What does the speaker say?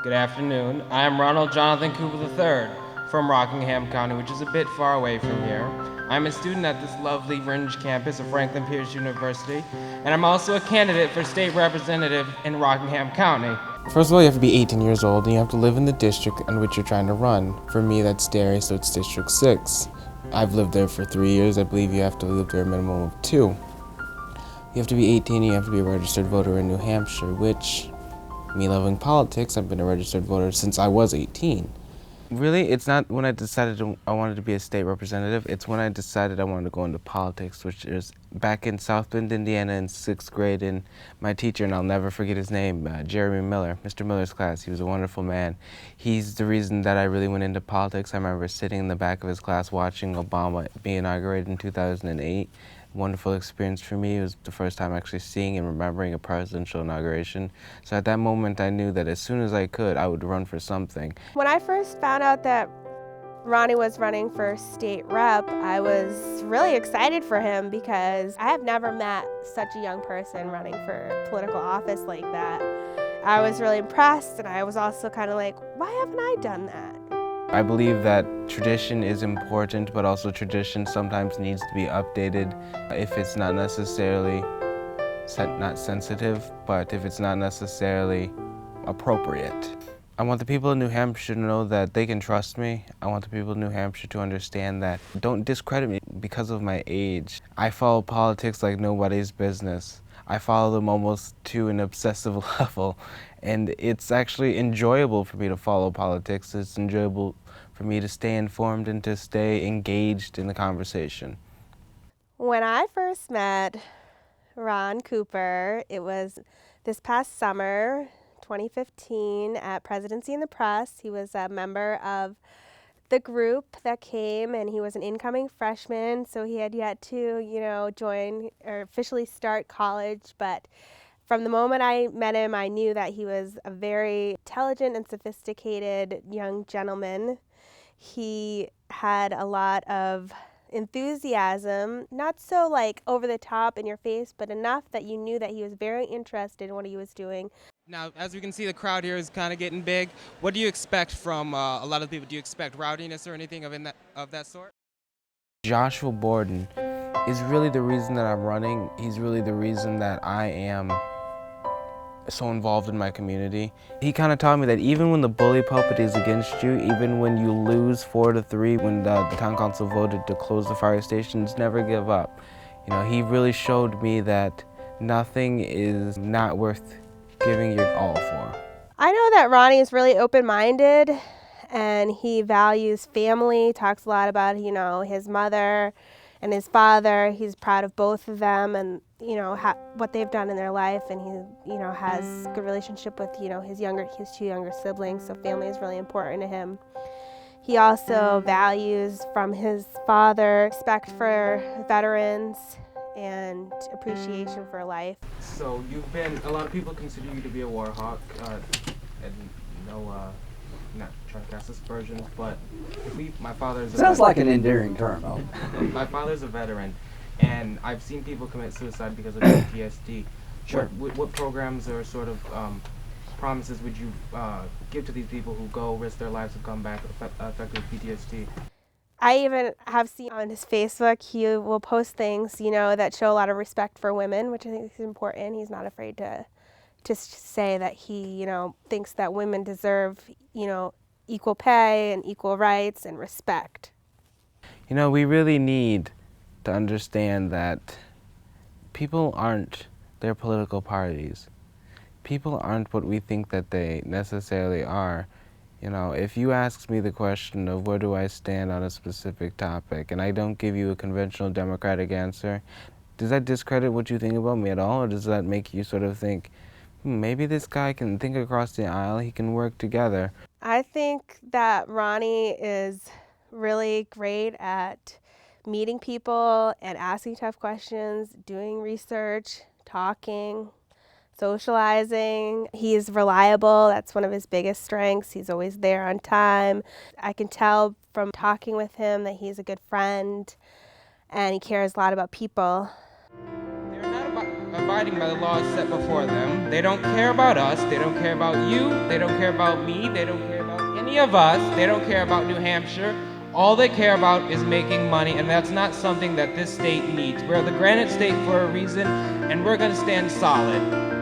Good afternoon. I am Ronald Jonathan Cooper III from Rockingham County, which is a bit far away from here. I'm a student at this lovely Ringe campus of Franklin Pierce University, and I'm also a candidate for state representative in Rockingham County. First of all, you have to be 18 years old and you have to live in the district in which you're trying to run. For me, that's Derry, so it's District 6. I've lived there for 3 years. I believe you have to live there a minimum of 2. You have to be 18 and you have to be a registered voter in New Hampshire, which, me loving politics, I've been a registered voter since I was 18. Really, it's not when I decided I wanted to be a state representative, it's when I decided I wanted to go into politics, which is back in South Bend, Indiana in 6th grade, and my teacher, and I'll never forget his name, Jeremy Miller, Mr. Miller's class. He was a wonderful man. He's the reason that I really went into politics. I remember sitting in the back of his class watching Obama be inaugurated in 2008. Wonderful experience for me. It was the first time actually seeing and remembering a presidential inauguration. So at that moment I knew that as soon as I could, I would run for something. When I first found out that Ronnie was running for state rep, I was really excited for him because I have never met such a young person running for political office like that. I was really impressed, and I was also kind of like, why haven't I done that? I believe that tradition is important, but also tradition sometimes needs to be updated if it's not necessarily not sensitive, but if it's not necessarily appropriate. I want the people in New Hampshire to know that they can trust me. I want the people in New Hampshire to understand that don't discredit me because of my age. I follow politics like nobody's business. I follow them almost to an obsessive level, and it's actually enjoyable for me to follow politics. It's enjoyable for me to stay informed and to stay engaged in the conversation. When I first met Ron Cooper, it was this past summer, 2015, at Presidency in the Press. He was a member of the group that came, and he was an incoming freshman, so he had yet to, join or officially start college. But from the moment I met him, I knew that he was a very intelligent and sophisticated young gentleman. He had a lot of enthusiasm, not so like over the top in your face, but enough that you knew that he was very interested in what he was doing. Now, as we can see, the crowd here is kind of getting big. What do you expect from a lot of people? Do you expect rowdiness or anything of that sort? Joshua Borden is really the reason that I'm running. He's really the reason that I am so involved in my community. He kind of taught me that even when the bully pulpit is against you, even when you lose 4-3, when the town council voted to close the fire stations, never give up. He really showed me that nothing is not worth giving your all for. I know that Ronnie is really open-minded, and he values family, talks a lot about, his mother and his father. He's proud of both of them and, what they've done in their life, and he, has a good relationship with, his 2 younger siblings, so family is really important to him. He also values from his father respect for veterans and appreciation for life. So a lot of people consider you to be a war hawk, and not trying to cast aspersions, but my father's Sounds like an endearing term, though. My father's a veteran, and I've seen people commit suicide because of PTSD. Sure. What programs or sort of promises would you give to these people who go risk their lives and come back affected with PTSD? I even have seen on his Facebook, he will post things, that show a lot of respect for women, which I think is important. He's not afraid to say that he, thinks that women deserve, equal pay and equal rights and respect. We really need to understand that people aren't their political parties. People aren't what we think that they necessarily are. If you ask me the question of where do I stand on a specific topic, and I don't give you a conventional Democratic answer, does that discredit what you think about me at all, or does that make you sort of think, maybe this guy can think across the aisle, he can work together? I think that Ronnie is really great at meeting people and asking tough questions, doing research, talking, socializing. He's reliable. That's one of his biggest strengths. He's always there on time. I can tell from talking with him that he's a good friend and he cares a lot about people. They're not abiding by the laws set before them. They don't care about us. They don't care about you. They don't care about me. They don't care about any of us. They don't care about New Hampshire. All they care about is making money, and that's not something that this state needs. We're the granite state for a reason, and we're going to stand solid.